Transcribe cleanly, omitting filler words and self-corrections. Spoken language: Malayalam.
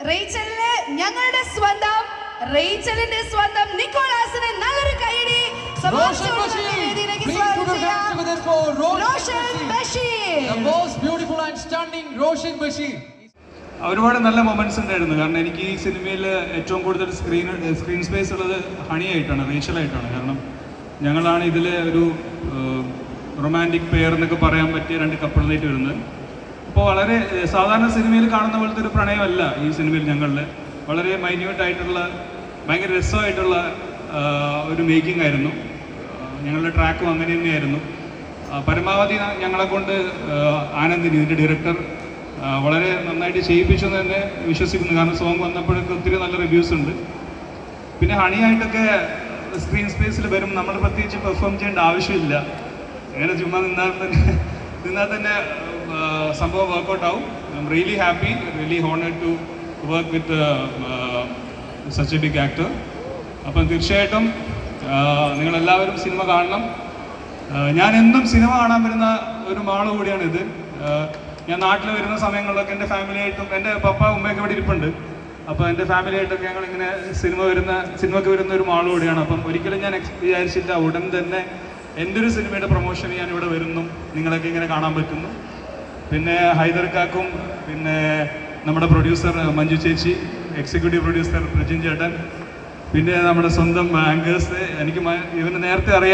റേച്ചലിന് ഞങ്ങളുടെ സ്വന്തം റേച്ചലിന്റെ സ്വന്തം നിക്കോളാസിനെ നല്ലൊരു കൈയടി വേദിയിലേക്ക് സ്വാഗതം ചെയ്യാം. Roshan Basheer. The most beautiful and stunning Roshan Basheer. ഒരുപാട് നല്ല മൊമെന്റ്സ് ഉണ്ടായിരുന്നു. കാരണം എനിക്ക് ഈ സിനിമയിൽ ഏറ്റവും കൂടുതൽ സ്ക്രീൻ സ്പേസ് ഉള്ളത് ഹണിയായിട്ടാണ്, റേച്ചലായിട്ടാണ്. കാരണം ഞങ്ങളാണ് ഇതിലെ ഒരു റൊമാൻറ്റിക് പെയർ എന്നൊക്കെ പറയാൻ പറ്റിയ രണ്ട് കപ്പിളിനായിട്ട് വരുന്നത്. അപ്പോൾ വളരെ സാധാരണ സിനിമയിൽ കാണുന്ന പോലത്തെ ഒരു പ്രണയമല്ല ഈ സിനിമയിൽ ഞങ്ങളുടെ. വളരെ മൈന്യൂട്ടായിട്ടുള്ള ഭയങ്കര രസമായിട്ടുള്ള ഒരു മേക്കിംഗ് ആയിരുന്നു. ഞങ്ങളുടെ ട്രാക്കും അങ്ങനെ തന്നെയായിരുന്നു. പരമാവധി ഞങ്ങളെ കൊണ്ട് ആനന്ദിനി, ഇതിൻ്റെ ഡയറക്ടർ, വളരെ നന്നായിട്ട് ചെയ്യിപ്പിച്ചു എന്ന് തന്നെ വിശ്വസിക്കുന്നു. കാരണം സോങ് വന്നപ്പോഴൊക്കെ ഒത്തിരി നല്ല റിവ്യൂസ് ഉണ്ട്. പിന്നെ ഹണിയായിട്ടൊക്കെ സ്ക്രീൻ സ്പേസിൽ വരും നമ്മൾ പ്രത്യേകിച്ച് പെർഫോം ചെയ്യേണ്ട ആവശ്യമില്ല. അങ്ങനെ ചുമ്മാ നിന്നാൽ തന്നെ സംഭവം വർക്കൗട്ട് ആവും. I'm really happy, really honoured to work with such a big actor. അപ്പം തീർച്ചയായിട്ടും നിങ്ങളെല്ലാവരും സിനിമ കാണണം. ഞാൻ എന്നും സിനിമ കാണാൻ വരുന്ന ഒരു മാള് കൂടിയാണിത്. ഞാൻ നാട്ടിൽ വരുന്ന സമയങ്ങളിലൊക്കെ എൻ്റെ ഫാമിലിയായിട്ടും, എൻ്റെ പപ്പ ഉമ്മയൊക്കെ ഇവിടെ ഇരിപ്പുണ്ട്. അപ്പോൾ എൻ്റെ ഫാമിലിയായിട്ടൊക്കെ ഞങ്ങളിങ്ങനെ സിനിമയ്ക്ക് വരുന്ന ഒരു മാള് കൂടിയാണ്. അപ്പം ഒരിക്കലും ഞാൻ വിചാരിച്ചില്ല ഉടൻ തന്നെ എൻ്റെ ഒരു സിനിമയുടെ പ്രൊമോഷൻ ഞാൻ ഇവിടെ വരുന്നു, നിങ്ങളൊക്കെ ഇങ്ങനെ കാണാൻ പറ്റുന്നു. പിന്നെ ഹൈദർക്കാക്കും, പിന്നെ നമ്മുടെ പ്രൊഡ്യൂസർ മഞ്ജു ചേച്ചി, എക്സിക്യൂട്ടീവ് പ്രൊഡ്യൂസർ പ്രജിൻ ചേട്ടൻ, പിന്നെ നമ്മുടെ സ്വന്തം ആങ്കേഴ്സ്, എനിക്ക് ഇവന് നേരത്തെ അറിയാം.